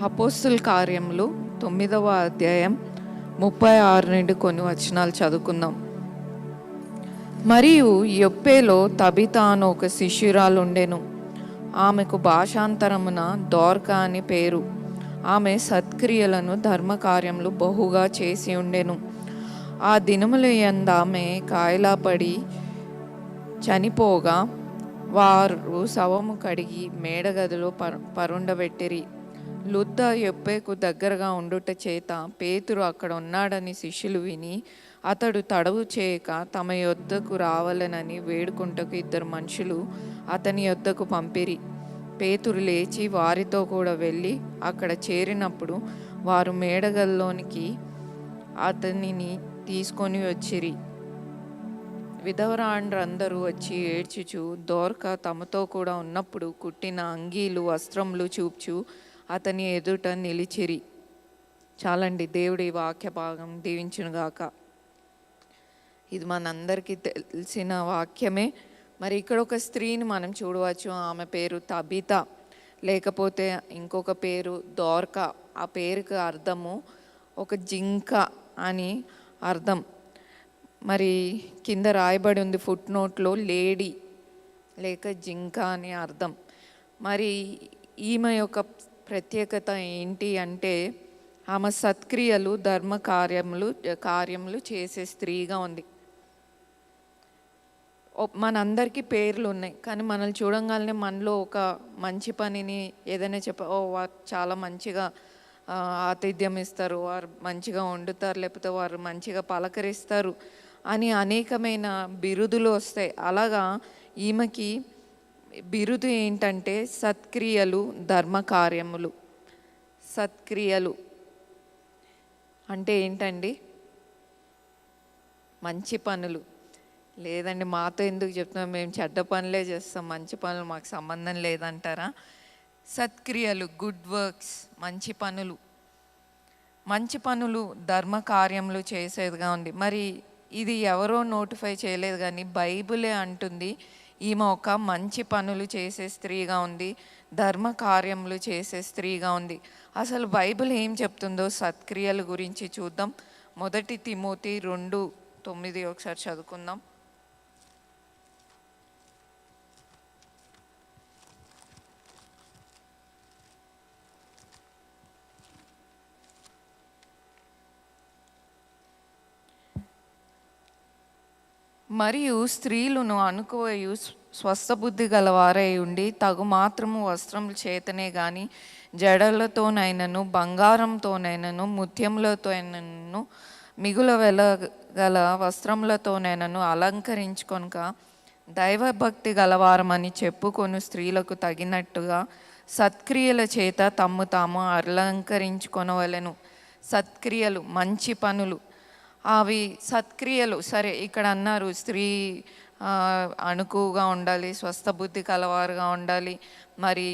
అపోస్తుల కార్యములు 9వ అధ్యాయం 36 నుండి కొన్ని వచనాలు చదువుకుందాం. మరియు యొప్పేలో తబిత అను ఒక శిష్యురాలు ఉండెను. ఆమెకు భాషాంతరమున దోర్కా అని పేరు. ఆమె సత్క్రియలను ధర్మకార్యములు బహుగా చేసి ఉండెను. ఆ దినముల యందు ఆమె కాయలాపడి చనిపోగా వారు శవము కడిగి మేడగదిలో పరుండబెట్టిరి. లుద్ద యొప్పేకు దగ్గరగా ఉండుట చేత పేతురు అక్కడ ఉన్నాడని శిష్యులు విని అతడు తడవు చేయక తమ యొద్దకు రావాలనని వేడుకుంటకు 2 మనుషులు అతని యొద్దకు పంపిరి. పేతురు లేచి వారితో కూడా వెళ్ళి అక్కడ చేరినప్పుడు వారు మేడగదిలోనికి అతనిని తీసుకొని వచ్చిరి. విధవరాండ్రందరూ వచ్చి ఏడ్చుచు దోర్కా తమతో కూడా ఉన్నప్పుడు కుట్టిన అంగీలు వస్త్రములు చూపుచు అతని ఎదుట నిలిచిరి. చాలండి. దేవుడి వాక్య భాగం దీవించునుగాక. ఇది మనందరికీ తెలిసిన వాక్యమే. మరి ఇక్కడ ఒక స్త్రీని మనం చూడవచ్చు. ఆమె పేరు తబిత, లేకపోతే ఇంకొక పేరు దోర్కా. ఆ పేరుకి అర్థము ఒక జింక అని అర్థం. మరి కింద రాయబడి ఉంది ఫుట్ నోట్లో లేడీ లేక జింక అని అర్థం. మరి ఈమె యొక్క ప్రత్యేకత ఏంటి అంటే ఆమె సత్క్రియలు ధర్మ కార్యములు చేసే స్త్రీగా ఉంది. మనందరికీ పేర్లు ఉన్నాయి, కానీ మనల్ని చూడంగానే మనలో ఒక మంచి పనిని ఏదైనా వారు చాలా మంచిగా ఆతిథ్యం ఇస్తారు, వారు మంచిగా వండుతారు, లేకపోతే వారు మంచిగా పలకరిస్తారు అని అనేకమైన బిరుదులు వస్తాయి. అలాగా ఈమెకి బిరుదు ఏంటంటే సత్క్రియలు ధర్మకార్యములు. సత్క్రియలు అంటే ఏంటండి? మంచి పనులు. లేదండి, మాతో ఎందుకు చెప్తున్నాం, మేము చెడ్డ పనులే చేస్తాం, మంచి పనులు మాకు సంబంధం లేదంటారా? సత్క్రియలు, గుడ్ వర్క్స్, మంచి పనులు. మంచి పనులు ధర్మకార్యములు చేసేదిగా ఉంది. మరి ఇది ఎవరో నోటిఫై చేయలేదు, కానీ బైబిలే అంటుంది ఈమె ఒక మంచి పనులు చేసే స్త్రీగా ఉంది, ధర్మ కార్యములు చేసే స్త్రీగా ఉంది. అసలు బైబిల్ ఏం చెప్తుందో సత్క్రియల గురించి చూద్దాం. 1 తిమోతి 2:9 ఒకసారి చదువుకుందాం. మరియు స్త్రీలను అనుకోయు స్వస్థబుద్ధి గలవారై ఉండి తగు మాత్రము వస్త్రముల చేతనే గాని జడలతోనైనను బంగారంతోనైనను ముత్యములతోనైనను మిగుల వెలగల వస్త్రములతోనైనను అలంకరించుకొనక దైవభక్తి గలవారమని చెప్పుకొను స్త్రీలకు తగినట్టుగా సత్క్రియల చేత తమ్ము తాము అలంకరించుకొనవలెను. సత్క్రియలు, మంచి పనులు. అవి సత్క్రియలు. సరే, ఇక్కడ అన్నారు స్త్రీ అణుకుగా ఉండాలి, స్వస్థబుద్ధి కలవారుగా ఉండాలి, మరి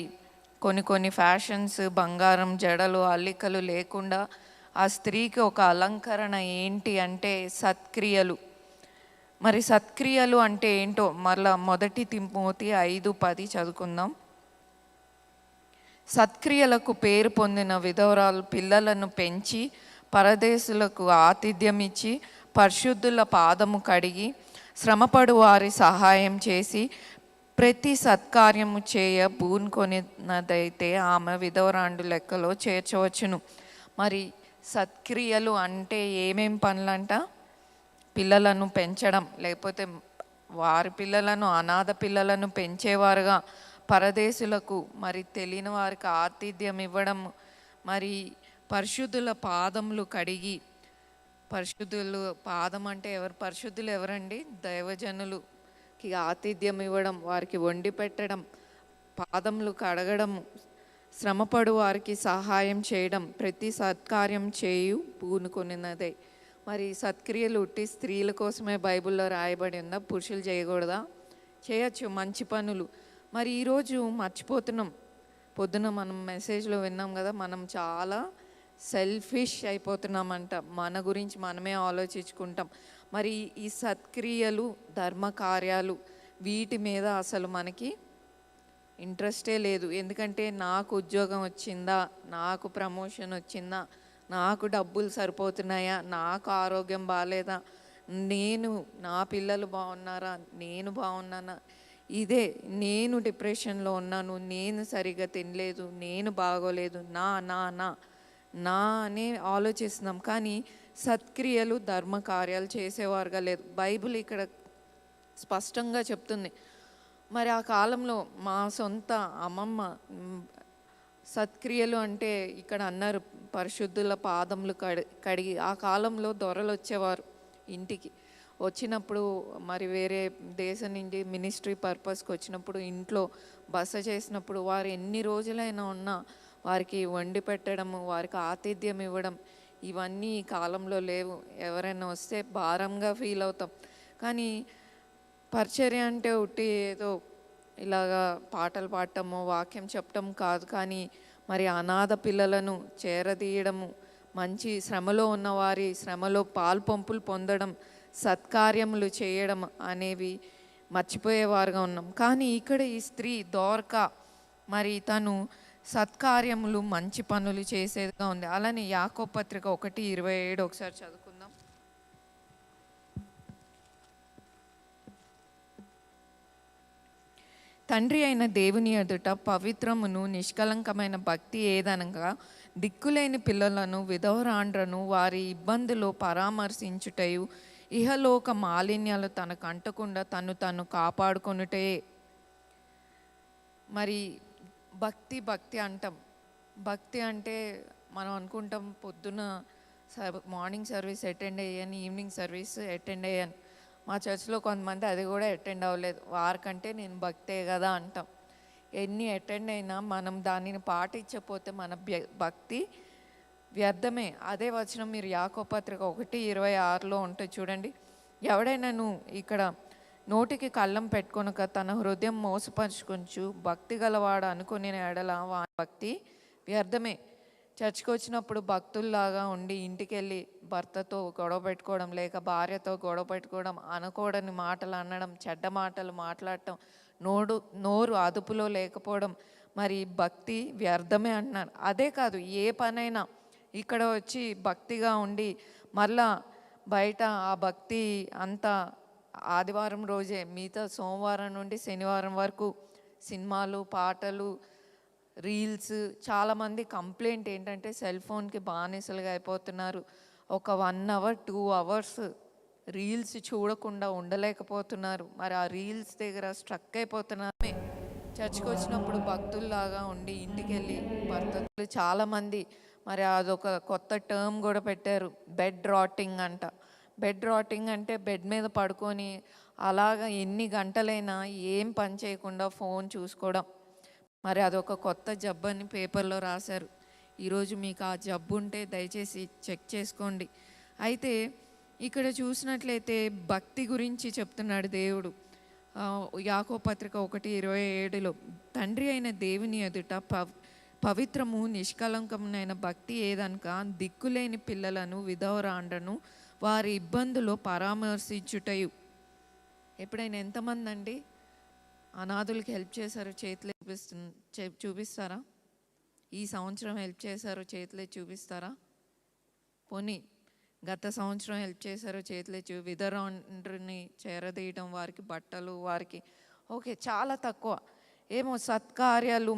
కొన్ని ఫ్యాషన్స్, బంగారం, జడలు, అల్లికలు లేకుండా ఆ స్త్రీకి ఒక అలంకరణ ఏంటి అంటే సత్క్రియలు. మరి సత్క్రియలు అంటే ఏంటో మరలా 1 తిమోతి 5:10 చదువుకుందాం. సత్క్రియలకు పేరు పొందిన విధవరాలు పిల్లలను పెంచి పరదేశులకు ఆతిథ్యం ఇచ్చి పరిశుద్ధుల పాదము కడిగి శ్రమపడు వారి సహాయం చేసి ప్రతి సత్కార్యము చేయ పూనుకొనినదైతే ఆమె విధవరాండు లెక్కలో చేర్చవచ్చును. మరి సత్క్రియలు అంటే ఏమేం పనులంట? పిల్లలను పెంచడం, లేకపోతే వారి పిల్లలను, అనాథ పిల్లలను పెంచేవారుగా పరదేశులకు, మరి తెలియని వారికి ఆతిథ్యం ఇవ్వడం, మరి పరిశుద్ధుల పాదములు కడిగి. పరిశుద్ధులు పాదం అంటే ఎవరు? పరిశుద్ధులు ఎవరండి? దైవజనులకి ఆతిథ్యం ఇవ్వడం, వారికి వండి పెట్టడం, పాదములు కడగడం, శ్రమపడు వారికి సహాయం చేయడం, ప్రతి సత్కార్యం చేయు పూనుకొనినదే. మరి సత్క్రియలు ఉట్టి స్త్రీల కోసమే బైబిల్లో రాయబడి ఉందా? పురుషులు చేయకూడదా? చేయొచ్చు మంచి పనులు. మరి ఈరోజు మర్చిపోతున్నాం. పొద్దున మనం మెసేజ్లో విన్నాం కదా, మనం చాలా సెల్ఫిష్ అయిపోతున్నామంట. మన గురించి మనమే ఆలోచించుకుంటాం. మరి ఈ సత్క్రియలు ధర్మకార్యాలు వీటి మీద అసలు మనకి ఇంట్రెస్టే లేదు. ఎందుకంటే నాకు ఉద్యోగం వచ్చిందా, నాకు ప్రమోషన్ వచ్చిందా, నాకు డబ్బులు సరిపోతున్నాయా, నాకు ఆరోగ్యం బాగాలేదా, నేను నా పిల్లలు బాగున్నారా, నేను బాగున్నానా, ఇదే నేను డిప్రెషన్లో ఉన్నాను, నేను సరిగ్గా తినలేదు, నేను బాగోలేదు, నా నా నా నా అని ఆలోచిస్తున్నాం. కానీ సత్క్రియలు ధర్మ కార్యాలు చేసేవారుగా లేదు. బైబిల్ ఇక్కడ స్పష్టంగా చెప్తుంది. మరి ఆ కాలంలో మా సొంత అమ్మమ్మ సత్క్రియలు అంటే ఇక్కడ అన్నారు పరిశుద్ధుల పాదములు కడిగి. ఆ కాలంలో దొరలు వచ్చేవారు ఇంటికి. వచ్చినప్పుడు మరి వేరే దేశం నుండి మినిస్ట్రీ పర్పస్కి వచ్చినప్పుడు ఇంట్లో బస చేసినప్పుడు వారు ఎన్ని రోజులైనా ఉన్నా వారికి వండి పెట్టడము, వారికి ఆతిథ్యం ఇవ్వడం, ఇవన్నీ ఈ కాలంలో లేవు. ఎవరైనా వస్తే భారంగా ఫీల్ అవుతాం. కానీ పరిచర్య అంటే ఉట్టి ఏదో ఇలాగా పాటలు పాడటము, వాక్యం చెప్పటం కాదు. కానీ మరి అనాథ పిల్లలను చేరదీయడము, మంచి శ్రమలో ఉన్నవారి శ్రమలో పాలు పంపులు పొందడం, సత్కార్యములు చేయడం అనేవి మర్చిపోయేవారుగా ఉన్నాం. కానీ ఇక్కడ ఈ స్త్రీ దోర్కా మరి తను సత్కార్యములు మంచి పనులు చేసేదిగా ఉంది. అలానే యాకోబు పత్రిక 1:27 ఒకసారి చదువుకుందాం. తండ్రి అయిన దేవుని ఎదుట పవిత్రమును నిష్కలంకమైన భక్తి ఏదనగా దిక్కులేని పిల్లలను విధవరాండ్రను వారి ఇబ్బందులు పరామర్శించుటయు ఇహలోక మాలిన్యాలు తనకు అంటకుండా తను కాపాడుకొనుటే. మరి భక్తి అంటాం. భక్తి అంటే మనం అనుకుంటాం పొద్దున మార్నింగ్ సర్వీస్ అటెండ్ అయ్యాను, ఈవినింగ్ సర్వీస్ అటెండ్ అయ్యాను. మా చర్చ్లో కొంతమంది అది కూడా అటెండ్ అవ్వలేదు. వారికంటే నేను భక్తే కదా అంటాం. ఎన్ని అటెండ్ అయినా మనం దానిని పాటించకపోతే మన భక్తి వ్యర్థమే. అదే వచనం మీరు యాకోబు పత్రిక 1:26 ఉంటుంది చూడండి. ఎవడైనాను ఇక్కడ నోటికి కళ్ళం పెట్టుకొనక తన హృదయం మోసపరుచుకొంచు భక్తి గలవాడు అనుకునే ఎడల వాని భక్తి వ్యర్థమే. చర్చ్కి వచ్చినప్పుడు భక్తుల్లాగా ఉండి ఇంటికి వెళ్ళి భర్తతో గొడవ పెట్టుకోవడం, లేక భార్యతో గొడవ పెట్టుకోవడం, అనకూడని మాటలు అనడం, చెడ్డ మాటలు మాట్లాడటం, నోరు అదుపులో లేకపోవడం, మరి భక్తి వ్యర్థమే అంటున్నాను. అదే కాదు, ఏ పనైనా ఇక్కడ వచ్చి భక్తిగా ఉండి మళ్ళా బయట ఆ భక్తి అంతా ఆదివారం రోజే, మిగతా సోమవారం నుండి శనివారం వరకు సినిమాలు, పాటలు, రీల్స్. చాలామంది కంప్లైంట్ ఏంటంటే సెల్ ఫోన్కి బానిసలుగా అయిపోతున్నారు. ఒక 1 hour 2 hours రీల్స్ చూడకుండా ఉండలేకపోతున్నారు. మరి ఆ రీల్స్ దగ్గర స్ట్రక్ అయిపోతున్నారు. చర్చ్కి వచ్చినప్పుడు భక్తుల్లాగా ఉండి ఇంటికి వెళ్ళి భర్తలు చాలామంది మరి అదొక కొత్త టర్మ్ కూడా పెట్టారు, బెడ్ రాటింగ్ అంట. బెడ్ రాటింగ్ అంటే బెడ్ మీద పడుకొని అలాగా ఎన్ని గంటలైనా ఏం పని చేయకుండా ఫోన్ చూసుకోవడం. మరి అదొక కొత్త జబ్బు అని పేపర్లో రాశారు. ఈరోజు మీకు ఆ జబ్బు ఉంటే దయచేసి చెక్ చేసుకోండి. అయితే ఇక్కడ చూసినట్లయితే భక్తి గురించి చెప్తున్నాడు దేవుడు. యాకోబు పత్రిక 1:27 తండ్రి అయిన దేవుని ఎదుట పవిత్రము నిష్కలంకమైన భక్తి ఏదనక దిక్కులేని పిల్లలను విధవరాండ్రను వారి ఇబ్బందులు పరామర్శించుటయు. ఎప్పుడైనా ఎంతమంది అండి అనాథులకి హెల్ప్ చేశారో చేతులే చూపిస్తారా? ఈ సంవత్సరం హెల్ప్ చేశారో చేతులే చూపిస్తారా? పోనీ గత సంవత్సరం హెల్ప్ చేశారో చేతులే విధవరాండ్రుని చేరదీయడం, వారికి బట్టలు, వారికి ఓకే చాలా తక్కువ. ఏమో సత్కార్యాలు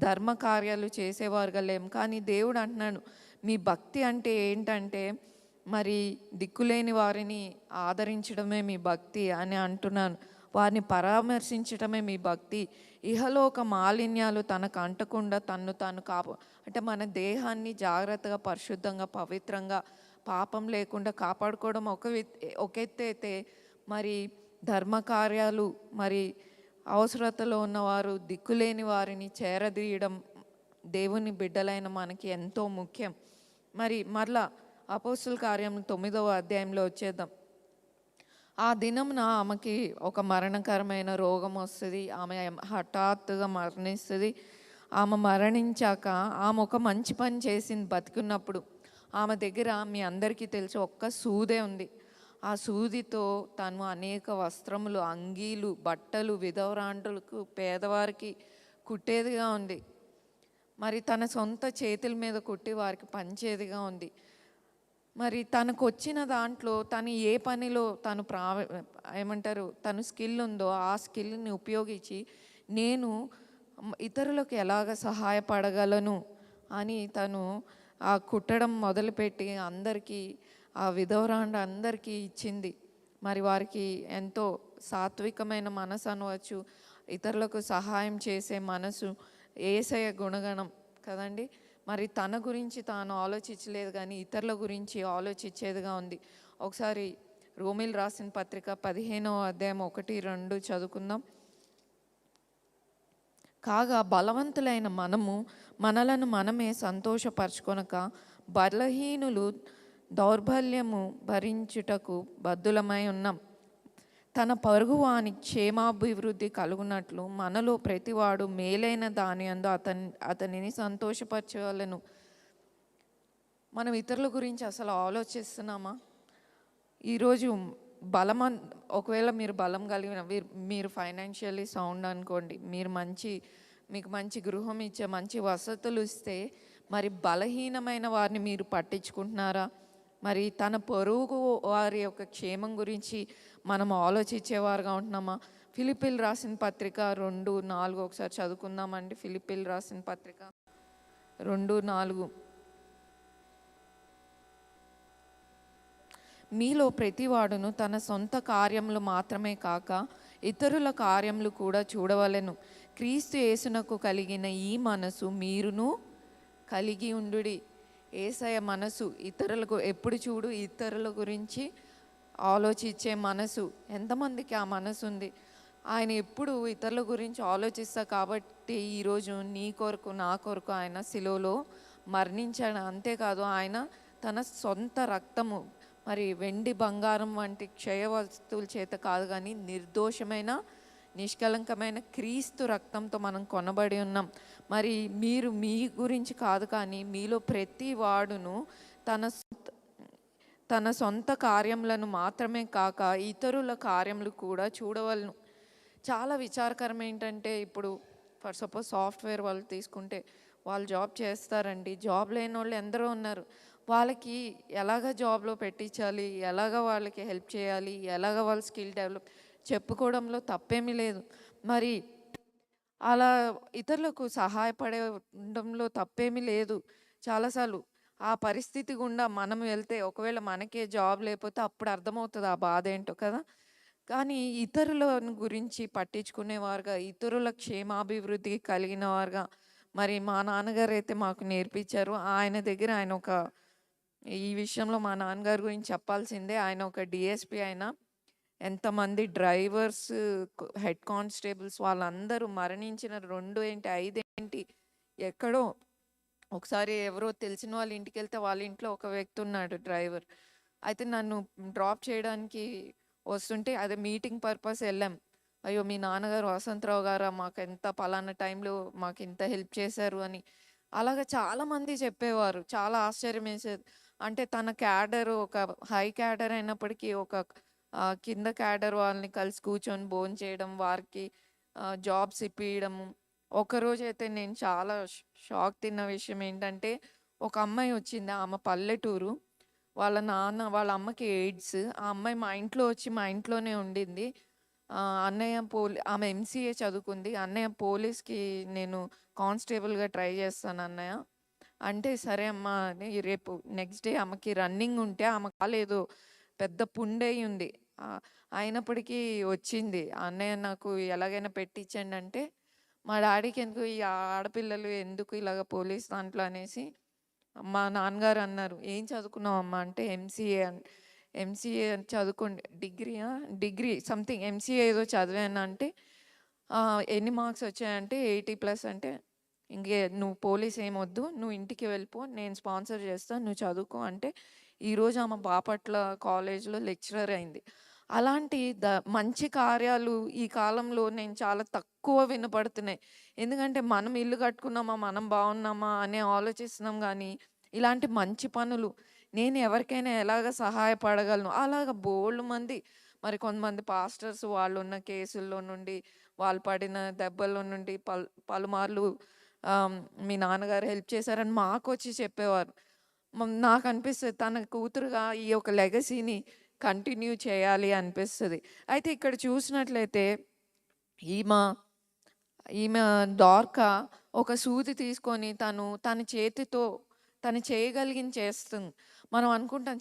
ధర్మ కార్యాలు చేసేవారుగా లేం. కానీ దేవుడు అంటున్నాడు మీ భక్తి అంటే ఏంటంటే మరి దిక్కులేని వారిని ఆదరించడమే మీ భక్తి అని అంటున్నాను. వారిని పరామర్శించడమే మీ భక్తి. ఇహలోక మాలిన్యాలు తనకు అంటకుండా తాను అంటే మన దేహాన్ని జాగ్రత్తగా, పరిశుద్ధంగా, పవిత్రంగా, పాపం లేకుండా కాపాడుకోవడం ఒక ఎత్తు అయితే, మరి ధర్మకార్యాలు, మరి అవసరతలో ఉన్నవారు, దిక్కులేని వారిని చేరదీయడం దేవుని బిడ్డలైన మనకి ఎంతో ముఖ్యం. మరి మరలా అపోస్తుల కార్యం 9వ అధ్యాయంలో వచ్చేద్దాం. ఆ దినమున ఆమెకి ఒక మరణకరమైన రోగం వస్తుంది. ఆమె హఠాత్తుగా మరణిస్తుంది. ఆమె మరణించాక ఆమె ఒక మంచి పని చేసింది. బతికున్నప్పుడు ఆమె దగ్గర మీ అందరికీ తెలిసి ఒక్క సూదే ఉంది. ఆ సూదితో తను అనేక వస్త్రములు, అంగీలు, బట్టలు విధవరాండ్రులకు, పేదవారికి కుట్టేదిగా ఉంది. మరి తన సొంత చేతుల మీద కుట్టి వారికి పంచేదిగా ఉంది. మరి తనకొచ్చిన దాంట్లో తను ఏ పనిలో తను ఏమంటారు తను స్కిల్ ఉందో ఆ స్కిల్ని ఉపయోగించి నేను ఇతరులకు ఎలాగ సహాయపడగలను అని తను ఆ కుట్టడం మొదలుపెట్టి అందరికీ ఆ విధవరాండ అందరికీ ఇచ్చింది. మరి వారికి ఎంతో సాత్వికమైన మనసు అనవచ్చు, ఇతరులకు సహాయం చేసే మనసు, యేసయ్య గుణగణం కదండి. మరి తన గురించి తాను ఆలోచించలేదు కానీ ఇతరుల గురించి ఆలోచించేదిగా ఉంది. ఒకసారి రోమిల్ రాసిన పత్రిక 15వ అధ్యాయం 1-2 చదువుకుందాం. కాగా బలవంతులైన మనము మనలను మనమే సంతోషపరచుకొనక బలహీనులు దౌర్బల్యము భరించుటకు బద్దులమై ఉన్నాం. తన పరుగువాని క్షేమాభివృద్ధి కలుగునట్లు మనలో ప్రతివాడు మేలైన దాని అందు అతనిని సంతోషపరచవలను. మనం ఇతరుల గురించి అసలు ఆలోచిస్తున్నామా? ఈరోజు ఒకవేళ మీరు బలం కలిగిన మీరు ఫైనాన్షియల్లీ సౌండ్ అనుకోండి, మీకు మంచి గృహం ఇచ్చే మంచి వసతులు ఇస్తే మరి బలహీనమైన వారిని మీరు పట్టించుకుంటున్నారా? మరి తన పొరుగు వారి యొక్క క్షేమం గురించి మనం ఆలోచించేవారుగా ఉంటున్నామా? ఫిలిప్పీలు రాసిన పత్రిక 2:4 ఒకసారి చదువుకుందామండి. ఫిలిప్పీలు రాసిన పత్రిక 2:4. మీలో ప్రతివాడును తన సొంత కార్యములు మాత్రమే కాక ఇతరుల కార్యములు కూడా చూడవలెను. క్రీస్తు యేసునకు కలిగిన ఈ మనసు మీరును కలిగి ఉండుడి. యేసయ్య మనసు ఇతరులకు ఎప్పుడు చూడు ఇతరుల గురించి ఆలోచించే మనసు. ఎంతమందికి ఆ మనసు ఉంది? ఆయన ఎప్పుడు ఇతరుల గురించి ఆలోచిస్తా కాబట్టి ఈరోజు నీ కొరకు నా కొరకు ఆయన శిలువలో మరణించాడు. అంతేకాదు ఆయన తన సొంత రక్తము, మరి వెండి బంగారం వంటి క్షయ వస్తువుల చేత కాదు కానీ నిర్దోషమైన నిష్కలంకమైన క్రీస్తు రక్తంతో మనం కొనబడి ఉన్నాం. మరి మీరు మీ గురించి కాదు కానీ మీలో ప్రతి వాడును తన సొంత కార్యములను మాత్రమే కాక ఇతరుల కార్యములు కూడా చూడవలను. చాలా విచారకరం ఏంటంటే ఇప్పుడు ఫర్ సపోజ్ సాఫ్ట్వేర్ వాళ్ళు తీసుకుంటే వాళ్ళు జాబ్ చేస్తారండి, జాబ్ లేని వాళ్ళు ఎందరో ఉన్నారు. వాళ్ళకి ఎలాగ జాబ్లో పెట్టించాలి, ఎలాగ వాళ్ళకి హెల్ప్ చేయాలి, ఎలాగ వాళ్ళ స్కిల్ డెవలప్ చెప్పుకోవడంలో తప్పేమీ లేదు. మరి అలా ఇతరులకు సహాయపడడంలో తప్పేమీ లేదు. చాలాసార్లు ఆ పరిస్థితి గుండా మనం వెళ్తే ఒకవేళ మనకే జాబ్ లేకపోతే అప్పుడు అర్థమవుతుంది ఆ బాధ ఏంటో కదా. కానీ ఇతరుల గురించి పట్టించుకునేవారుగా, ఇతరుల క్షేమాభివృద్ధి కలిగిన వారుగా మరి మా నాన్నగారు అయితే మాకు నేర్పించారు. ఆయన దగ్గర ఈ విషయంలో మా నాన్నగారి గురించి చెప్పాల్సిందే. ఆయన ఒక డిఎస్పి. ఆయన ఎంతమంది డ్రైవర్స్, హెడ్ కానిస్టేబుల్స్ వాళ్ళందరూ మరణించిన 2 ఏంటి 5 ఏంటి ఎక్కడో ఒకసారి ఎవరో తెలిసిన వాళ్ళ ఇంటికి వెళ్తే వాళ్ళ ఇంట్లో ఒక వ్యక్తి ఉన్నాడు డ్రైవర్. అయితే నన్ను డ్రాప్ చేయడానికి వస్తుంటే అదే మీటింగ్ పర్పస్ వెళ్ళాం. అయ్యో మీ నాన్నగారు వసంతరావు గారా, మాకు ఎంత పలానా టైంలో మాకు ఇంత హెల్ప్ చేశారు అని అలాగా చాలామంది చెప్పేవారు. చాలా ఆశ్చర్యం వేసేది. అంటే తన క్యాడర్ ఒక హై క్యాడర్ అయినప్పటికీ ఒక కింద క్యాడర్ వాళ్ళని కలిసి కూర్చొని భోంచేయడం, వారికి జాబ్స్ ఇప్పియడము. ఒకరోజైతే నేను చాలా షాక్ తిన్న విషయం ఏంటంటే ఒక అమ్మాయి వచ్చింది. ఆమె పల్లెటూరు, వాళ్ళ నాన్న వాళ్ళ అమ్మకి ఎయిడ్స్. ఆ అమ్మాయి మా ఇంట్లో వచ్చి మా ఇంట్లోనే ఉండింది. అన్నయ్య ఆమె ఎంసీఏ చదువుకుంది. అన్నయ్య పోలీస్కి నేను కానిస్టేబుల్గా ట్రై చేస్తాను అన్నయ్య అంటే, సరే అమ్మా అని రేపు నెక్స్ట్ డే ఆమెకి రన్నింగ్ ఉంటే ఆమె కాలేదో పెద్ద పుండై ఉంది. అయినప్పటికీ వచ్చింది. అన్నయ్య నాకు ఎలాగైనా పెట్టించండి అంటే, మా డాడీకి ఎందుకు ఈ ఆడపిల్లలు ఎందుకు ఇలాగ పోలీస్ దాంట్లో అనేసి మా నాన్నగారు అన్నారు, ఏం చదువుకున్నావమ్మా అంటే ఎంసీఏ చదువుకోండి. డిగ్రీ సంథింగ్ ఎంసీఏ ఏదో చదివాను అంటే, ఎన్ని మార్క్స్ వచ్చాయంటే 80+ అంటే, ఇంకే నువ్వు పోలీస్ ఏమొద్దు, నువ్వు ఇంటికి వెళ్ళిపో, నేను స్పాన్సర్ చేస్తాను, నువ్వు చదువుకో అంటే ఈరోజు ఆమె బాపట్ల కాలేజ్లో లెక్చరర్ అయింది. అలాంటి మంచి కార్యాలు ఈ కాలంలో నేను చాలా తక్కువ వినపడుతున్నాయి. ఎందుకంటే మనం ఇల్లు కట్టుకున్నామా, మనం బాగున్నామా అని ఆలోచిస్తున్నాం కానీ ఇలాంటి మంచి పనులు నేను ఎవరికైనా ఎలాగ సహాయపడగలను అలాగ బోల్డ్ మంది. మరి కొంతమంది పాస్టర్స్ వాళ్ళు ఉన్న కేసుల్లో నుండి వాళ్ళు పడిన దెబ్బల నుండి పలుమార్లు మీ నాన్నగారు హెల్ప్ చేశారని మాకొచ్చి చెప్పేవారు. నాకు అనిపిస్తుంది తన కూతురుగా ఈ యొక్క లెగసీని కంటిన్యూ చేయాలి అనిపిస్తుంది. అయితే ఇక్కడ చూసినట్లయితే ఈమె ఈమె డార్కా ఒక సూది తీసుకొని తన చేతితో తను చేయగలిగింది చేస్తుంది. మనం అనుకుంటాం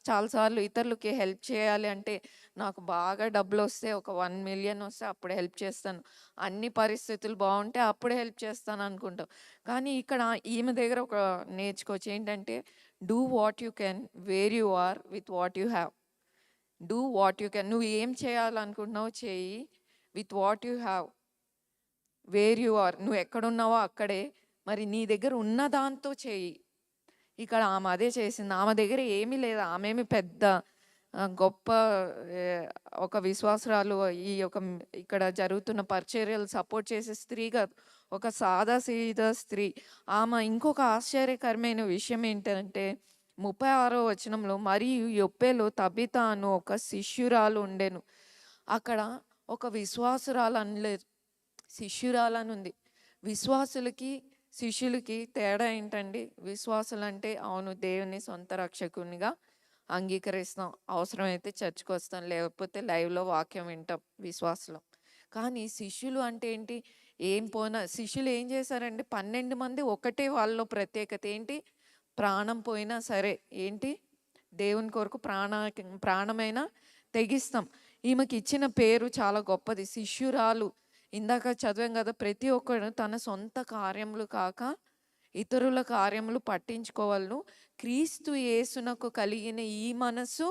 చాలాసార్లు ఇతరులకి హెల్ప్ చేయాలి అంటే నాకు బాగా డబ్బులు వస్తే ఒక 1 మిలియన్ వస్తే అప్పుడే హెల్ప్ చేస్తాను, అన్ని పరిస్థితులు బాగుంటే అప్పుడే హెల్ప్ చేస్తాను అనుకుంటాం. కానీ ఇక్కడ ఈమె దగ్గర ఒక నేర్చుకోవచ్చు ఏంటంటే, do what you can where you are with what you have. Do what you can, నువ్వు ఏం చేయాలనుకుంటున్నావు చేయి, with what you have where you are, నువ్వు ఎక్కడున్నావో అక్కడే, మరి నీ దగ్గర ఉన్న దాంతో చేయి. ఇక్కడ ఆమె అదే చేసింది. ఆమె దగ్గర ఏమీ లేదు, ఆమెమి పెద్ద గొప్ప ఒక విశ్వాసురాలు, ఈ యొక్క ఇక్కడ జరుగుతున్న పరిచర్యలు సపోర్ట్ చేసే స్త్రీ కాదు, ఒక సాదా సీదా స్త్రీ. ఆమె ఇంకొక ఆశ్చర్యకరమైన విషయం ఏంటంటే 36వ వచనంలో, మరియు యొప్పేలో తబిత అను ఒక శిష్యురాలు ఉండెను. అక్కడ ఒక విశ్వాసురాలు అనలేదు, శిష్యురాలని ఉంది. విశ్వాసులకి శిష్యులకి తేడా ఏంటండి? విశ్వాసులు అంటే అవును దేవుని సొంత రక్షకునిగా అంగీకరిస్తాం, అవసరమైతే చర్చ్కి వస్తాం, లేకపోతే లైవ్లో వాక్యం వింటాం విశ్వాసులం. కానీ శిష్యులు అంటే ఏంటి? శిష్యులు ఏం చేశారండి? 12 మంది ఒకటే. వాళ్ళలో ప్రత్యేకత ఏంటి? ప్రాణం పోయినా సరే ఏంటి, దేవుని కొరకు ప్రాణమైనా తెగిస్తాం. ఈమెకి ఇచ్చిన పేరు చాలా గొప్పది, శిష్యురాలు. ఇందాక చదివాం కదా, ప్రతి ఒక్కరు తన సొంత కార్యములు కాక ఇతరుల కార్యములు పట్టించుకోవాలను, క్రీస్తు యేసునకు కలిగిన ఈ మనసు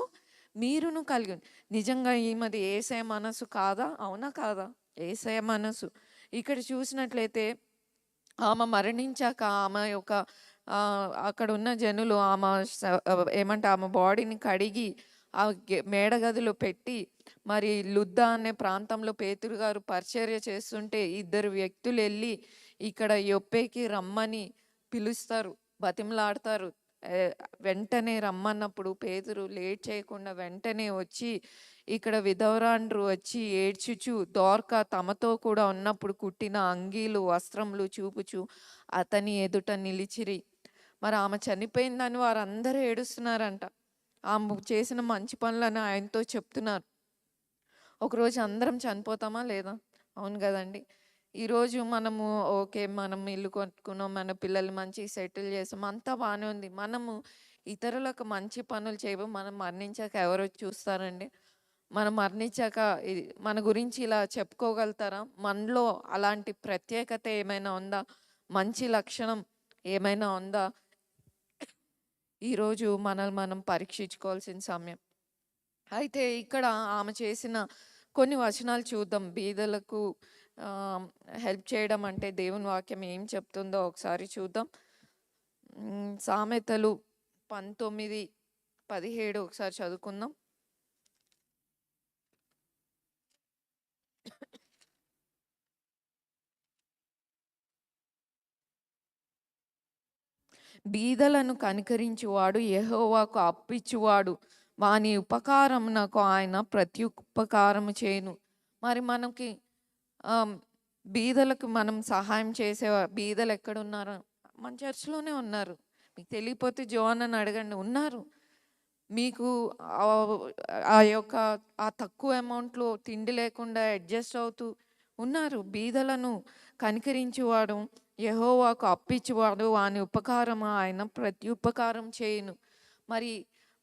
మీరును కలిగి. నిజంగా ఈమెది యేసయ్య మనసు కాదా? అవునా కాదా? యేసయ్య మనసు. ఇక్కడ చూసినట్లయితే ఆమె మరణించాక ఆమె యొక్క అక్కడ ఉన్న జనులు ఆమె బాడీని కడిగి ఆ మేడగదిలో పెట్టి, మరి లుద్దా అనే ప్రాంతంలో పేతురు గారు పరిచర్య చేస్తుంటే 2 వ్యక్తులు వెళ్ళి ఇక్కడ యొప్పేకి రమ్మని పిలుస్తారు, బతిమలాడతారు. వెంటనే రమ్మన్నప్పుడు పేతురు లేట్ చేయకుండా వెంటనే వచ్చి, ఇక్కడ విధవరాండ్రు వచ్చి ఏడ్చుచు దోర్కా తమతో కూడా ఉన్నప్పుడు కుట్టిన అంగీలు వస్త్రములు చూపుచు అతని ఎదుట నిలిచిరి. మరి ఆమె చనిపోయిందని వారందరూ ఏడుస్తున్నారంట. ఆమె చేసిన మంచి పనులను ఆయనతో చెప్తున్నారు. ఒకరోజు అందరం చనిపోతామా లేదా? అవును కదండి. ఈరోజు మనము ఓకే, మనం ఇల్లు కొట్టుకున్నాం, మన పిల్లలు మంచి సెటిల్ చేసాం, అంతా బాగానే ఉంది. మనము ఇతరులకు మంచి పనులు చేయవు. మనం మరణించాక ఎవరు చూస్తారండి? మనం మరణించాక మన గురించి ఇలా చెప్పుకోగలుగుతారా? మనలో అలాంటి ప్రత్యేకత ఏమైనా ఉందా? మంచి లక్షణం ఏమైనా ఉందా? ఈరోజు మనల్ని మనం పరీక్షించుకోవాల్సిన సమయం. అయితే ఇక్కడ ఆమె చేసిన కొన్ని వచనాలు చూద్దాం. బీదలకు హెల్ప్ చేయడం అంటే దేవుని వాక్యం ఏం చెప్తుందో ఒకసారి చూద్దాం. సామెతలు 19:17 ఒకసారి చదువుకుందాం. బీదలను కనికరించువాడు యెహోవాకు అప్పిచ్చువాడు, వాని ఉపకారమునకు ఆయన ప్రత్యుపకారము చేయును. మరి మనకి బీదలకు మనం సహాయం చేసే బీదలు ఎక్కడున్నారు? మన చర్చ్లోనే ఉన్నారు. మీకు తెలియకపోతే జోన్ అడగండి, ఉన్నారు. మీకు ఆ యొక్క ఆ తక్కువ అమౌంట్లో తిండి లేకుండా అడ్జస్ట్ అవుతూ ఉన్నారు. బీదలను కనికరించేవాడు యెహోవాకు అప్పిచ్చువాడు, వాని ఉపకారము ఆయన ప్రత్యుపకారం చేయును. మరి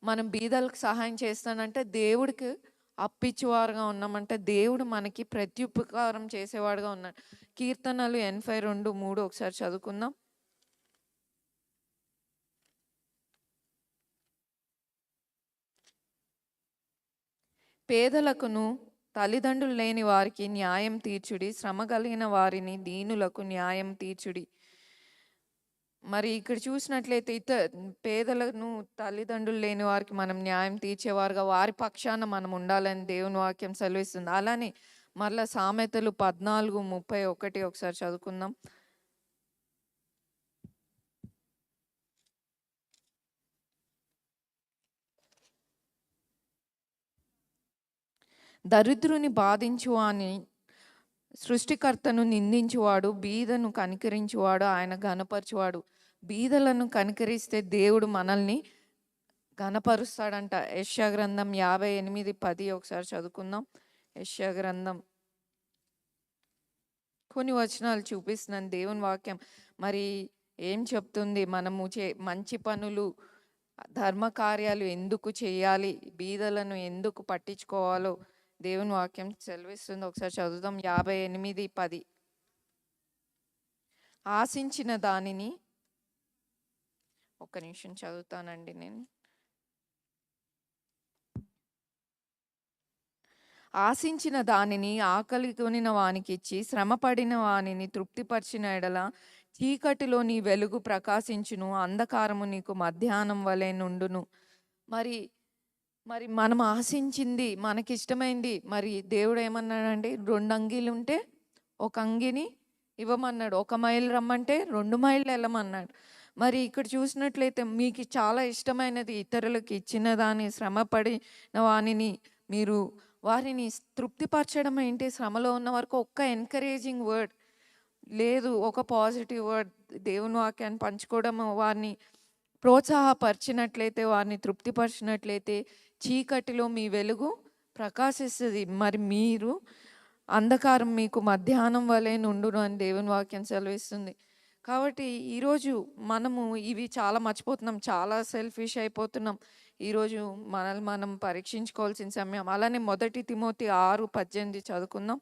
మనం బీదలకు సహాయం చేస్తానంటే దేవుడికి అప్పిచ్చేవారుగా ఉన్నామంటే దేవుడు మనకి ప్రత్యుపకారం చేసేవాడుగా ఉన్నాడు. కీర్తనలు 82:3 ఒకసారి చదువుకుందాం. పేదలకును తల్లిదండ్రులు లేని వారికి న్యాయం తీర్చుడి, శ్రమ కలిగిన వారిని దీనులకు న్యాయం తీర్చుడి. మరి ఇక్కడ చూసినట్లయితే పేదలను తల్లిదండ్రులు లేని వారికి మనం న్యాయం తీర్చేవారుగా వారి పక్షాన మనం ఉండాలని దేవుని వాక్యం సెలవిస్తుంది. అలానే మరలా సామెతలు 14:31 ఒకసారి చదువుకుందాం. దరిద్రుని బాధించు అని సృష్టికర్తను నిందించువాడు, బీదను కనికరించువాడు, ఆయన ఘనపరచువాడు. బీదలను కనికరిస్తే దేవుడు మనల్ని ఘనపరుస్తాడంట. యెషయా గ్రంథం 58:10 ఒకసారి చదువుకుందాం. యెషయా గ్రంథం కొన్ని వచనాలు చూపిస్తున్నాను. దేవుని వాక్యం మరి ఏం చెప్తుంది, మనము మంచి పనులు, ధర్మ కార్యాలు ఎందుకు చేయాలి, బీదలను ఎందుకు పట్టించుకోవాలో దేవుని వాక్యం సెలవిస్తుంది. ఒకసారి చదువుదాం. 58:10. ఆశించిన దానిని, ఒక్క నిమిషం చదువుతానండి నేను. ఆశించిన దానిని ఆకలి కొనిన వానికి ఇచ్చి శ్రమపడిన వానిని తృప్తిపరిచిన ఎడల చీకటిలో నీ వెలుగు ప్రకాశించును, అంధకారము నీకు మధ్యాహ్నం వలె నుండును. మరి మరి మనం ఆశించింది, మనకిష్టమైంది, మరి దేవుడు ఏమన్నాడండి? 2 అంగీలు ఉంటే 1 అంగీని ఇవ్వమన్నాడు. 1 మైలు రమ్మంటే 2 మైళ్ళు వెళ్ళమన్నాడు. మరి ఇక్కడ చూసినట్లయితే మీకు చాలా ఇష్టమైనది ఇతరులకు ఇచ్చిన దాన్ని, శ్రమపడిన వానిని మీరు వారిని తృప్తిపరచడం ఏంటి? శ్రమలో ఉన్న వరకు ఒక్క ఎంకరేజింగ్ వర్డ్ లేదు, ఒక పాజిటివ్ వర్డ్, దేవుని వాక్యాన్ని పంచుకోవడం, వారిని ప్రోత్సాహపరిచినట్లయితే, వారిని తృప్తిపరిచినట్లయితే చీకటిలో మీ వెలుగు ప్రకాశిస్తుంది. మరి మీరు అంధకారం మీకు మధ్యాహ్నం వలె నుండును అని దేవుని వాక్యం సెలవిస్తుంది. కాబట్టి ఈరోజు మనము ఇవి చాలా మర్చిపోతున్నాం, చాలా సెల్ఫిష్ అయిపోతున్నాం. ఈరోజు మనల్ని మనం పరీక్షించుకోవాల్సిన సమయం. అలానే 1 తిమోతి 6:18 చదువుకుందాం.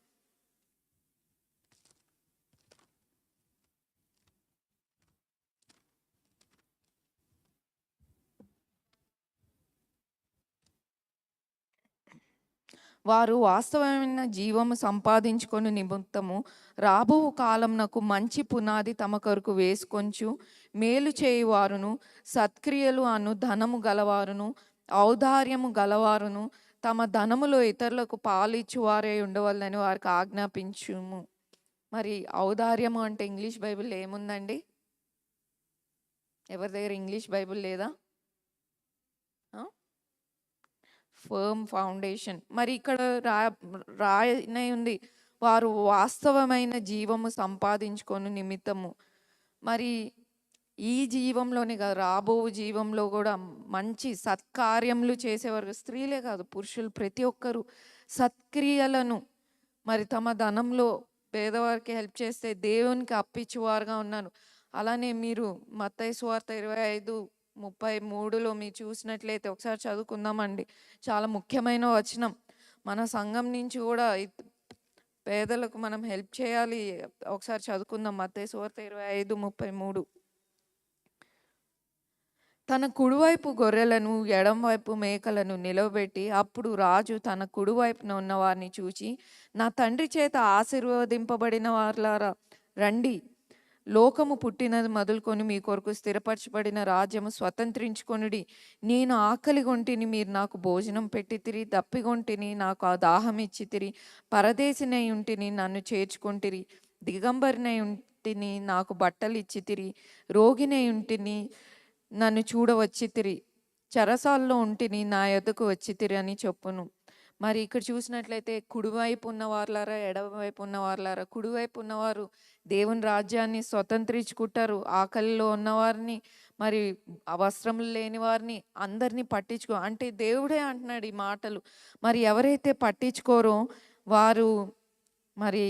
వారు వాస్తవమైన జీవము సంపాదించుకొని నిమిత్తము రాబో కాలంనకు మంచి పునాది తమ కొరకు వేసుకొంచు మేలు చేయువారును, సత్క్రియలు అను ధనము గలవారును, ఔదార్యము గలవారును, తమ ధనములో ఇతరులకు పాలిచ్చువారే ఉండవల్లని వారికి ఆజ్ఞాపించుము. మరి ఔదార్యము అంటే ఇంగ్లీష్ బైబిల్ ఏముందండి? ఎవరి దగ్గర ఇంగ్లీష్ బైబిల్ లేదా? Firm foundation. మరి ఇక్కడ రాయనే ఉంది, వారు వాస్తవమైన జీవము సంపాదించుకొని నిమిత్తము. మరి ఈ జీవంలోనే కాదు, రాబో జీవంలో కూడా మంచి సత్కార్యములు చేసేవారు, స్త్రీలే కాదు పురుషులు ప్రతి ఒక్కరూ సత్క్రియలను మరి తమ ధనంలో పేదవారికి హెల్ప్ చేస్తే దేవునికి అప్పించువారుగా ఉన్నాను. అలానే మీరు మత్తయి సువార్త 25:33లో మీరు చూసినట్లయితే ఒకసారి చదువుకుందామండి. చాలా ముఖ్యమైన వచనం. మన సంఘం నుంచి కూడా పేదలకు మనం హెల్ప్ చేయాలి. ఒకసారి చదువుకుందాం. మత్తయి సువార్త 25:33. తన కుడివైపు గొర్రెలను ఎడంవైపు మేకలను నిలవబెట్టి, అప్పుడు రాజు తన కుడివైపున ఉన్న వారిని చూచి, నా తండ్రి చేత ఆశీర్వదింపబడిన వారులారా రండి, లోకము పుట్టినది మొదలుకొని మీ కొరకు స్థిరపరచబడిన రాజ్యము స్వతంత్రించుకొనుడి. నేను ఆకలిగొంటిని, మీరు నాకు భోజనం పెట్టితిరి, దప్పిగొంటిని, నాకు ఆ దాహం ఇచ్చితిరి, పరదేశినై ఉంటిని, నన్ను చేర్చుకొంటిరి, దిగంబరినై ఉంటిని, నాకు బట్టలు ఇచ్చితిరి, రోగినై ఉంటిని, నన్ను చూడవచ్చితిరి, చెరసాల్లో ఉంటిని, నా యొద్దకు వచ్చితిరి అని చెప్పును. మరి ఇక్కడ చూసినట్లయితే కుడివైపు ఉన్నవారులారా, ఎడమవైపు ఉన్నవారులారా, కుడివైపు ఉన్నవారు దేవుని రాజ్యాన్ని స్వతంత్రించుకుంటారు. ఆకలిలో ఉన్నవారిని, మరి వస్త్రములు లేని వారిని అందరినీ పట్టించుకో అంటే దేవుడే అంటున్నాడు ఈ మాటలు. మరి ఎవరైతే పట్టించుకోరో వారు మరి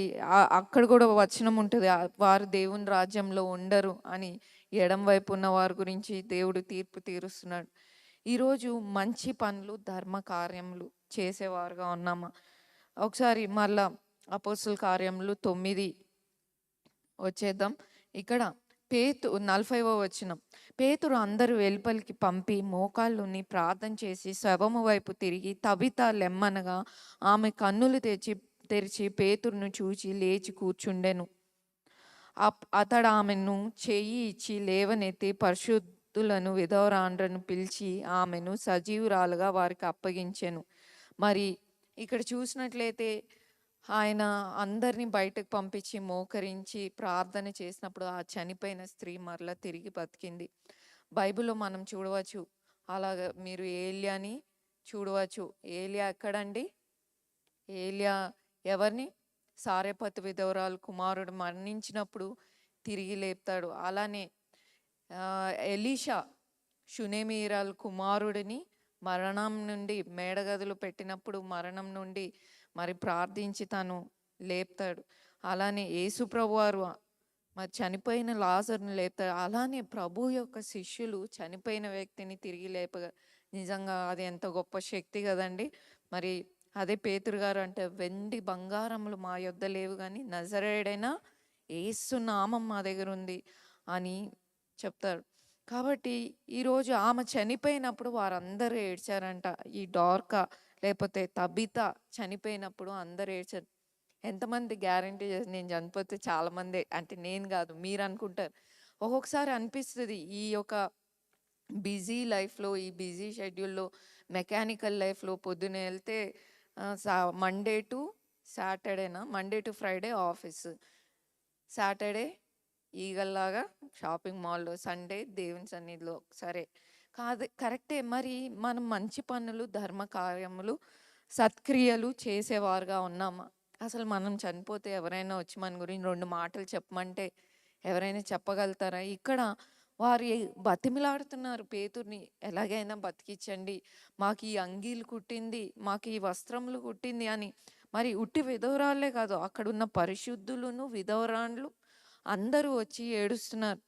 అక్కడ కూడా వచనం ఉంటుంది, వారు దేవుని రాజ్యంలో ఉండరు అని. ఎడం వైపు ఉన్న వారి గురించి దేవుడు తీర్పు తీరుస్తున్నాడు. ఈరోజు మంచి పనులు, ధర్మ కార్యములు చేసేవారుగా ఉన్నామా? ఒకసారి మళ్ళా అపోస్తుల కార్యములు 9 వచ్చేద్దాం. ఇక్కడ 40వ వచనం. పేతురు అందరూ వెలుపలికి పంపి మోకాళ్ళుని ప్రార్థన చేసి శవము వైపు తిరిగి తబిత లెమ్మనగా ఆమె కన్నులు తెరిచి పేతురును చూచి లేచి కూర్చుండెను. అతడు ఆమెను చెయ్యి ఇచ్చి లేవనెత్తి పరిశుద్ధులను విధవరాండ్రను పిలిచి ఆమెను సజీవురాలుగా వారికి అప్పగించెను. మరి ఇక్కడ చూసినట్లయితే ఆయన అందరినీ బయటకు పంపించి మోకరించి ప్రార్థన చేసినప్పుడు ఆ చనిపోయిన స్త్రీ మరలా తిరిగి బతికింది. బైబిల్లో మనం చూడవచ్చు. అలాగా మీరు ఏలియాని చూడవచ్చు. ఏలియా ఎక్కడండి? ఏలియా ఎవరిని? సారెపతు విధవరాలు కుమారుడు మరణించినప్పుడు తిరిగి లేపుతాడు. అలానే ఎలీషా షునేమీరాల్ కుమారుడిని మరణం నుండి మేడగదులు పెట్టినప్పుడు మరణం నుండి మరి ప్రార్థించి తను లేపుతాడు. అలానే యేసు ప్రభువారు మరి చనిపోయిన లాజరుని లేపుతాడు. అలానే ప్రభు యొక్క శిష్యులు చనిపోయిన వ్యక్తిని తిరిగి లేపగా నిజంగా అది ఎంత గొప్ప శక్తి కదండి. మరి అదే పేతురు గారు అంటే వెండి బంగారములు మా యొద్ద లేవు కానీ నజరేయుడైన యేసు నామం మా దగ్గర ఉంది అని చెప్తారు. కాబట్టి ఈరోజు ఆమె చనిపోయినప్పుడు వారందరూ ఏడ్చారంట. ఈ డార్కా లేకపోతే తబిత చనిపోయినప్పుడు అందరూ ఏడ్చారు. ఎంతమంది గ్యారంటీ చేసి నేను చనిపోతే చాలామంది, అంటే నేను కాదు మీరు అనుకుంటారు. ఒక్కొక్కసారి అనిపిస్తుంది ఈ యొక్క బిజీ లైఫ్లో, ఈ బిజీ షెడ్యూల్లో, మెకానికల్ లైఫ్లో పొద్దునే వెళ్తే మండే టు సాటర్డేనా, Monday to Friday office, Saturday ఈగల్లాగా షాపింగ్ మాల్లో, సండే దేవుని సన్నిధిలో. సరే కాదు, కరెక్టే. మరి మనం మంచి పనులు, ధర్మ కార్యములు, సత్క్రియలు చేసేవారుగా ఉన్నామా? అసలు మనం చనిపోతే ఎవరైనా వచ్చి మన గురించి 2 మాటలు చెప్పమంటే ఎవరైనా చెప్పగలుగుతారా? ఇక్కడ వారు బతిమిలాడుతున్నారు పేతుర్ని, ఎలాగైనా బతికించండి, మాకు ఈ అంగీలు కుట్టింది, మాకు ఈ వస్త్రములు కుట్టింది అని. మరి ఉట్టి విధవరాళ్ళే కాదు, అక్కడున్న పరిశుద్ధులను విధవరాండ్లు అందరూ వచ్చి ఏడుస్తున్నారు.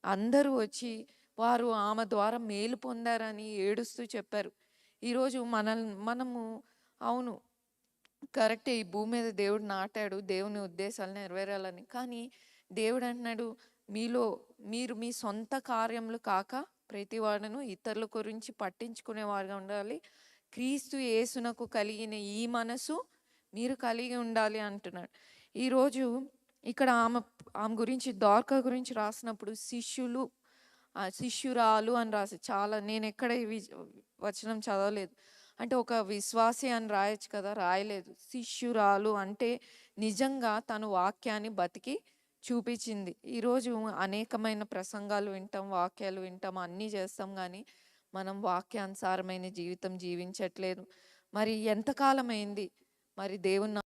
అందరూ వచ్చి వారు ఆమె ద్వారా మేలు పొందారని ఏడుస్తూ చెప్పారు. ఈరోజు మనము అవును కరెక్టే, ఈ భూమి మీద దేవుడు నాటాడు దేవుని ఉద్దేశాలు నెరవేరాలని. కానీ దేవుడు అంటున్నాడు, మీరు మీ సొంత కార్యములు కాక ప్రతివాడును ఇతరుల గురించి పట్టించుకునేవారుగా ఉండాలి. క్రీస్తు యేసునకు కలిగిన ఈ మనసు మీరు కలిగి ఉండాలి అంటున్నాడు. ఈరోజు ఇక్కడ ఆమె గురించి, దోర్కా గురించి రాసినప్పుడు శిష్యురాలు అని రాసి, చాలా నేను ఎక్కడ వచనం చదవలేదు. అంటే ఒక విశ్వాసి అని రాయొచ్చు కదా, రాయలేదు. శిష్యురాలు అంటే నిజంగా తను వాక్యాన్ని బతికి చూపించింది. ఈరోజు అనేకమైన ప్రసంగాలు వింటాం, వాక్యాలు వింటాం, అన్నీ చేస్తాం, కానీ మనం వాక్యానుసారమైన జీవితం జీవించట్లేదు. మరి ఎంతకాలం అయింది మరి దేవుని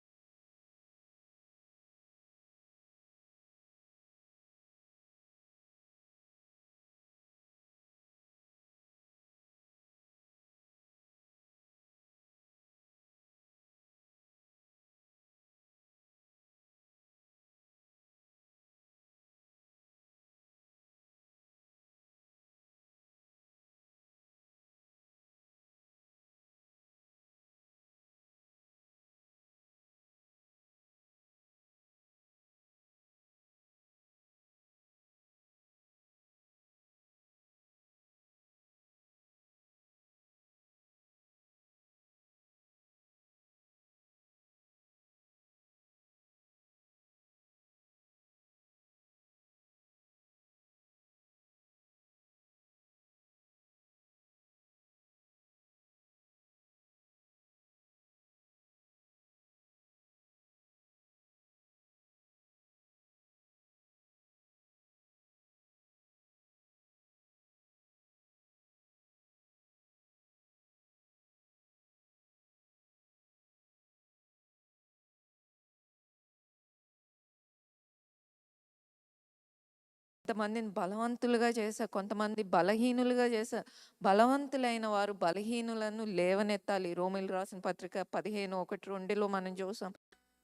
కొంతమందిని బలవంతులుగా చేశారు, కొంతమంది బలహీనులుగా చేశారు. బలవంతులైన వారు బలహీనులను లేవనెత్తాలి. రోమిలు రాసిన పత్రిక 15:1-2 మనం చూసాం.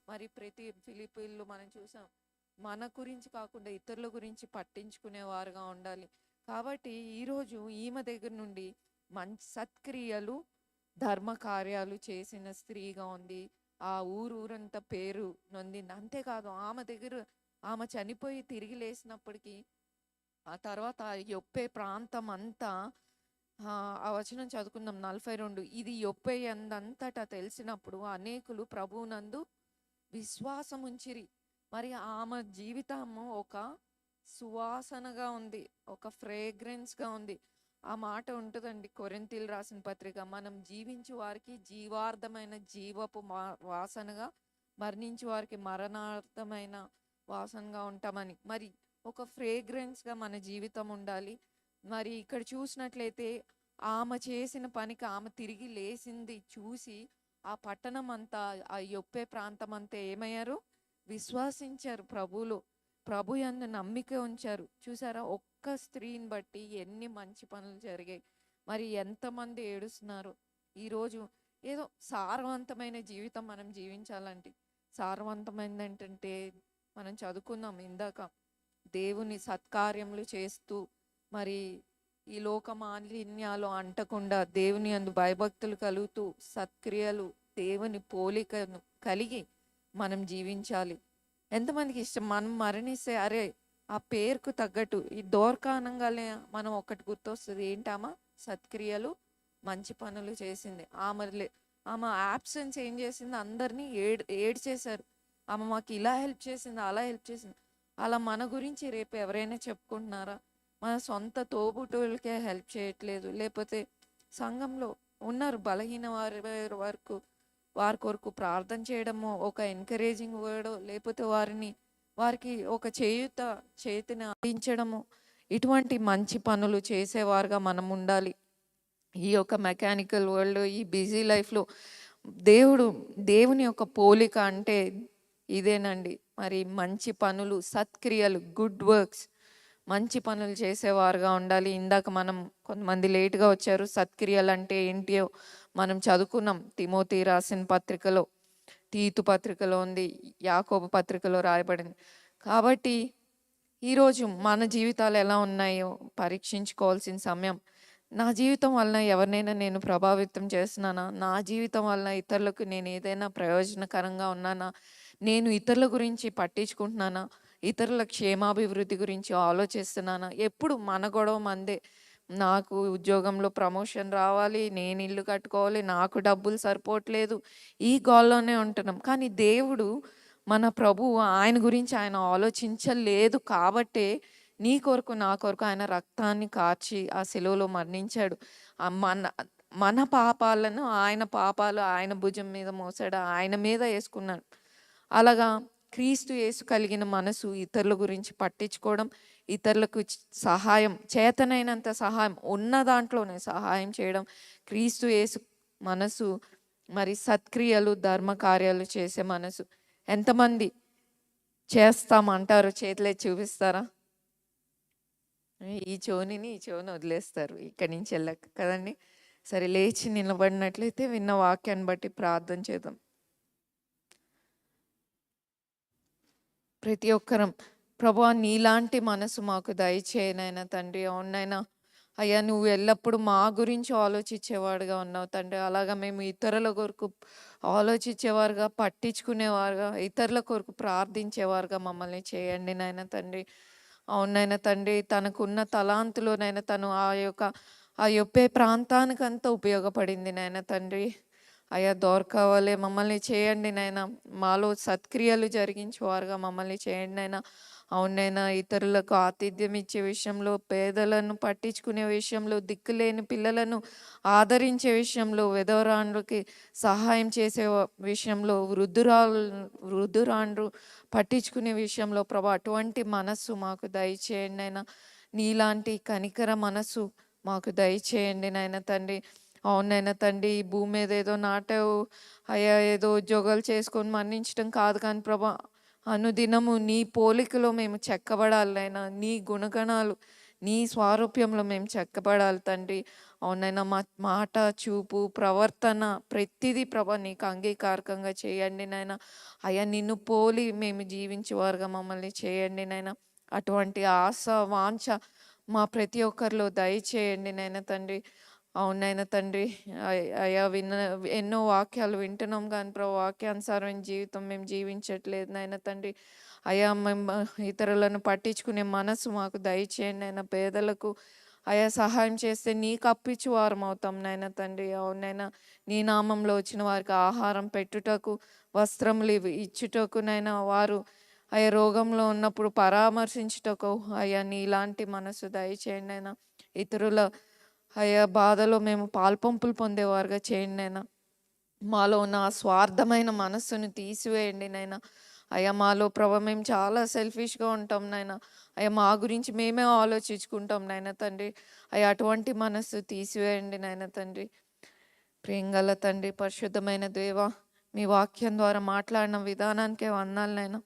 మరి ప్రతి ఫిలిప్పీల్లో మనం చూసాం. మన గురించి కాకుండా ఇతరుల గురించి పట్టించుకునేవారుగా ఉండాలి. కాబట్టి ఈరోజు ఈమె దగ్గర నుండి మంచి సత్క్రియలు, ధర్మ కార్యాలు చేసిన స్త్రీగా ఉంది. ఆ ఊరంతా పేరు నొందింది. అంతేకాదు ఆమె చనిపోయి తిరిగి లేచినప్పటికీ ఆ తర్వాత యొప్పే ప్రాంతం అంతా ఆ వచనం చదువుకుందాం 42. ఇది యొప్పే అంతటా తెలిసినప్పుడు అనేకులు ప్రభువునందు విశ్వాసం ఉంచిరి. మరి ఆమె జీవితము ఒక సువాసనగా ఉంది, ఒక ఫ్రేగ్రెన్స్గా ఉంది. ఆ మాట ఉంటుందండి కొరింథీలు రాసిన పత్రిక, మనం జీవించు వారికి జీవార్థమైన జీవపు వాసనగా, మరణించు వారికి మరణార్థమైన వాసనగా ఉంటామని. మరి ఒక ఫ్రేగ్రెన్స్గా మన జీవితం ఉండాలి. మరి ఇక్కడ చూసినట్లయితే ఆమె చేసిన పనికి, ఆమె తిరిగి లేచింది చూసి ఆ పట్టణం అంతా, ఆ యొప్పే ప్రాంతం అంతా ఏమయ్యారు? విశ్వాసించారు ప్రభువులో, ప్రభు యందు నమ్మిక ఉంచారు. చూసారా, ఒక్క స్త్రీని బట్టి ఎన్ని మంచి పనులు జరిగాయి. మరి ఎంతమంది ఏడుస్తున్నారు ఈరోజు. ఏదో సారవంతమైన జీవితం మనం జీవించాలంటే, సారవంతమైనది ఏంటంటే మనం చదువుకుందాం ఇందాక, దేవుని సత్కార్యములు చేస్తూ, మరి ఈ లోక మాలిన్యాలు అంటకుండా దేవుని యందు భయభక్తులు కలుగుతూ, సత్క్రియలు, దేవుని పోలికను కలిగి మనం జీవించాలి. ఎంతమందికి ఇష్టం మనం మరణిస్తే, అరే ఆ పేరుకు తగ్గట్టు ఈ దోర్కా అనంగానే మనం ఒకటి గుర్తొస్తుంది, ఏంటమ్మా? సత్క్రియలు, మంచి పనులు చేసింది. ఆమె యాబ్సెన్స్ ఏం చేసింది? అందరినీ ఏడ్చేశారు. ఆమె మాకు ఇలా హెల్ప్ చేసింది, అలా హెల్ప్ చేసింది. అలా మన గురించి రేపు ఎవరైనా చెప్పుకుంటున్నారా? మన సొంత తోబుట్టువులకే హెల్ప్ చేయట్లేదు, లేకపోతే సంఘంలో ఉన్నారు బలహీన వారి కొరకు ప్రార్థన చేయడము, ఒక ఎంకరేజింగ్ వర్డ్, లేకపోతే వారికి ఒక చేతిని అందించడము, ఇటువంటి మంచి పనులు చేసేవారుగా మనం ఉండాలి. ఈ యొక్క మెకానికల్ వరల్డ్, ఈ బిజీ లైఫ్లో దేవుని యొక్క పోలిక అంటే ఇదేనండి. మరి మంచి పనులు, సత్క్రియలు, గుడ్ వర్క్స్, మంచి పనులు చేసేవారుగా ఉండాలి. ఇందాక మనం కొంతమంది లేట్గా వచ్చారు, సత్క్రియలు అంటే ఏంటియో మనం చదువుకున్నాం. తిమోతి రాసిన పత్రికలో, తీతు పత్రికలో ఉంది, యాకోబు పత్రికలో రాయబడింది. కాబట్టి ఈరోజు మన జీవితాలు ఎలా ఉన్నాయో పరీక్షించుకోవాల్సిన సమయం. నా జీవితం వలన ఎవరినైనా నేను ప్రభావితం చేస్తున్నానా? నా జీవితం వలన ఇతరులకు నేను ఏదైనా ప్రయోజనకరంగా ఉన్నానా? నేను ఇతరుల గురించి పట్టించుకుంటున్నానా? ఇతరుల క్షేమాభివృద్ధి గురించి ఆలోచిస్తున్నానా? ఎప్పుడు మన గొడవ మందే. నాకు ఉద్యోగంలో ప్రమోషన్ రావాలి, నేను ఇల్లు కట్టుకోవాలి, నాకు డబ్బులు సరిపోవట్లేదు, ఈ గోల్లోనే ఉంటున్నాం. కానీ దేవుడు, మన ప్రభువు, ఆయన గురించి ఆయన ఆలోచించలేదు కాబట్టే నీ కొరకు నా కొరకు ఆయన రక్తాన్ని కార్చి ఆ శిలువలో మరణించాడు. మన మన పాపాలను, ఆయన పాపాలు ఆయన భుజం మీద మోసాడు, ఆయన మీద వేసుకున్నాడు. అలాగా క్రీస్తు యేసు కలిగిన మనసు ఇతరుల గురించి పట్టించుకోవడం, ఇతరులకు సహాయం, చేతనైనంత సహాయం, ఉన్న దాంట్లోనే సహాయం చేయడం క్రీస్తు యేసు మనసు. మరి సత్క్రియలు, ధర్మ కార్యాలు చేసే మనసు ఎంతమంది చేస్తామంటారు? చేతులే చూపిస్తారా? ఈ చెవుని వదిలేస్తారు ఇక్కడి నుంచి వెళ్ళక కదండి. సరే, లేచి నిలబడినట్లయితే విన్న వాక్యాన్ని బట్టి ప్రార్థన చేద్దాం. ప్రతి ఒక్కరం, ప్రభువా నీలాంటి మనసు మాకు దయచేయనైనా తండ్రి. అవునైనా అయ్యా, నువ్వు ఎల్లప్పుడూ మా గురించి ఆలోచించేవాడుగా ఉన్నావు తండ్రి. అలాగా మేము ఇతరుల కొరకు ఆలోచించేవారుగా, పట్టించుకునేవారుగా, ఇతరుల కొరకు ప్రార్థించేవారుగా మమ్మల్ని చేయండి నాయన తండ్రి. అవునైనా తండ్రి, తనకున్న తలాంతులోనైనా తను ఆ యొప్పే ప్రాంతానికంతా ఉపయోగపడింది నాయన తండ్రి. అయ్యా, దోర్కావలే మమ్మల్ని చేయండి నాయన. మాలో సత్క్రియలు జరిగించేవారుగా మమ్మల్ని చేయండి నాయన. అవునైనా ఇతరులకు ఆతిథ్యం ఇచ్చే విషయంలో, పేదలను పట్టించుకునే విషయంలో, దిక్కులేని పిల్లలను ఆదరించే విషయంలో, విధవరాండ్రుకి సహాయం చేసే విషయంలో, వృద్ధురాండ్రు పట్టించుకునే విషయంలో ప్రభా, అటువంటి మనస్సు మాకు దయచేయండి నాయన. నీలాంటి కనికర మనస్సు మాకు దయచేయండి నాయన తండ్రి. అవునైనా తండ్రి, ఈ భూమి మీద ఏదో నాటావు అయ్యా, ఏదో ఉద్యోగాలు చేసుకొని మరణించడం కాదు కానీ ప్రభా, అనుదినము నీ పోలికలో మేము చెక్కబడాలి నాయనా. నీ గుణగణాలు, నీ స్వారూప్యంలో మేము చెక్కబడాలి తండ్రి. అవునైనా మా మాట, చూపు, ప్రవర్తన ప్రతిదీ ప్రభా నీకు అంగీకారకంగా చేయండి నాయన. అయ్యా, నిన్ను పోలి మేము జీవించేవారుగా మమ్మల్ని చేయండి నాయన. అటువంటి ఆశ, వాంఛ మా ప్రతి ఒక్కరిలో దయచేయండి నాయన తండ్రి. అవునైనా తండ్రి, అయ్యా ఎన్నో వాక్యాలు వింటున్నాం కానీ ప్రభు, వాక్యానుసారమైన జీవితం మేము జీవించట్లేదు నాయన తండ్రి. అయ్యా, మేము ఇతరులను పట్టించుకునే మనసు మాకు దయచేయండి నాయన. పేదలకు అయ్యా సహాయం చేస్తే నీకు అప్పిచ్చు వారం అవుతాం నాయన తండ్రి. అవునైనా నీ నామంలో వచ్చిన వారికి ఆహారం పెట్టుటకు, వస్త్రములు ఇచ్చుటకు నైనా, వారు అయ్యా రోగంలో ఉన్నప్పుడు పరామర్శించుటకు అయ్యా నీలాంటి మనసు దయచేయండి అయినా. ఇతరుల అయ్యా బాధలో మేము పాల్పంపులు పొందేవారుగా చేయండి నైనా. మాలో ఉన్న స్వార్థమైన మనస్సును తీసివేయండి నైనా. అయ్యా, మాలో ప్రభు మేము చాలా సెల్ఫిష్గా ఉంటాం నాయన. అయ్యా, మా గురించి మేమే ఆలోచించుకుంటాం నాయన తండ్రి. అయ్యా, అటువంటి మనస్సు తీసివేయండి నాయన తండ్రి. ప్రేంగల తండ్రి, పరిశుద్ధమైన దేవ, మీ వాక్యం ద్వారా మాట్లాడిన విధానానికే వందనాలు నాయన.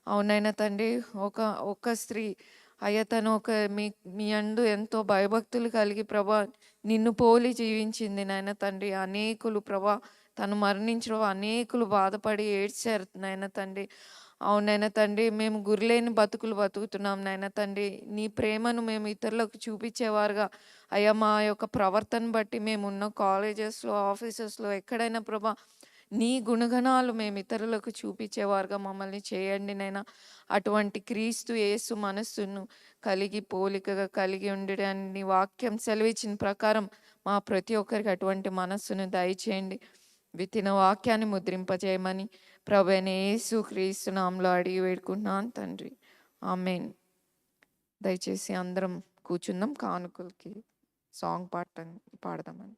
అవునైనా తండ్రి. ఒక ఒక స్త్రీ అయ్యా తను మీ మీ యందు ఎంతో భయభక్తులు కలిగి ప్రభా నిన్ను పోలి జీవించింది నాయన తండ్రి. అనేకులు ప్రభా తను మరణించడం అనేకులు బాధపడి ఏడ్చారు నాయన తండ్రి. అవునైనా తండ్రి. మేము గురిలేని బతుకులు బతుకుతున్నాం నాయన తండ్రి. నీ ప్రేమను మేము ఇతరులకు చూపించేవారుగా అయ్యా మా యొక్క ప్రవర్తన బట్టి మేమున్న కాలేజెస్‌లో, ఆఫీసెస్‌లో ఎక్కడైనా ప్రభా నీ గుణగణాలు మేము ఇతరులకు చూపించేవారుగా మమ్మల్ని చేయండి నైనా. అటువంటి క్రీస్తు యేసు మనస్సును కలిగి పోలికగా కలిగి ఉండడాన్ని నీ వాక్యం సెలవిచ్చిన ప్రకారం మా ప్రతి ఒక్కరికి అటువంటి మనస్సును దయచేయండి. విత్తిన వాక్యాన్ని ముద్రింపజేయమని ప్రభువైన యేసు క్రీస్తు నామములో అడిగి వేడుకుంటున్నాను తండ్రి. ఆమేన్. దయచేసి అందరం కూర్చుందాం. కానుకలకి సాంగ్ పాడదామని.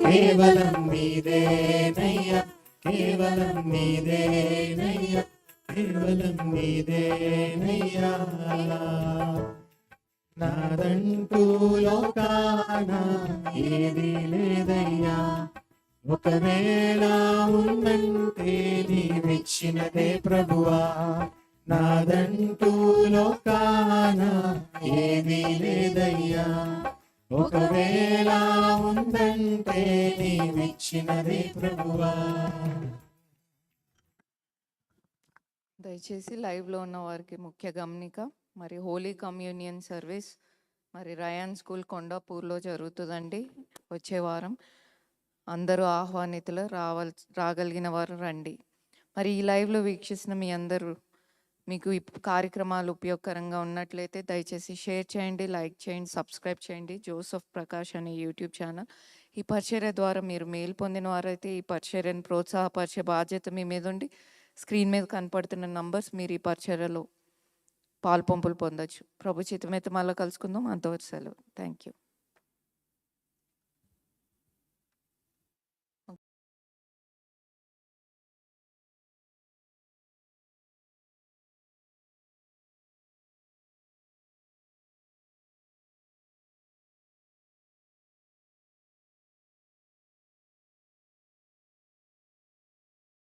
కేవలం నీదేనయ్యా, కేవలం నీదేనయ్యా, కేవలం నీదేనయ్యా. నాదంటూ లోకాన ఏది లేదయ్యా, ఒకవేళ ఉందంటే నీవిచ్చినదే ప్రభువా. నాదంటూ లోకాన ఏది లేదయ్యా, ఒకవేళ ఉందంటే నీవిచ్చినదే ప్రభువా. దయచేసి లైవ్లో ఉన్న వారికి ముఖ్య గమనిక. మరి హోలీ కమ్యూనియన్ సర్వీస్ మరి రయాన్ స్కూల్ కొండాపూర్లో జరుగుతుందండి వచ్చే వారం. అందరూ ఆహ్వానితులు రాగలిగిన వారు రండి. మరి ఈ లైవ్లో వీక్షిస్తున్న మీ అందరూ మీకు ఈ కార్యక్రమాలు ఉపయోగకరంగా ఉన్నట్లయితే దయచేసి షేర్ చేయండి, లైక్ చేయండి, సబ్స్క్రైబ్ చేయండి. జోసెఫ్ ప్రకాష్ అనే యూట్యూబ్ ఛానల్. ఈ పరిచర్య ద్వారా మీరు మేలు పొందిన వారైతే ఈ పరిచర్యను ప్రోత్సాహపరిచే బాధ్యత మీ మీద ఉండి స్క్రీన్ మీద కనపడుతున్న నంబర్స్ మీరు ఈ పరిచర్యలో పాల్పంపులు పొందొచ్చు. ప్రభు చిత్తమైతే మళ్ళీ కలుసుకుందాం. అంతవరకు సెలవు. Thank you.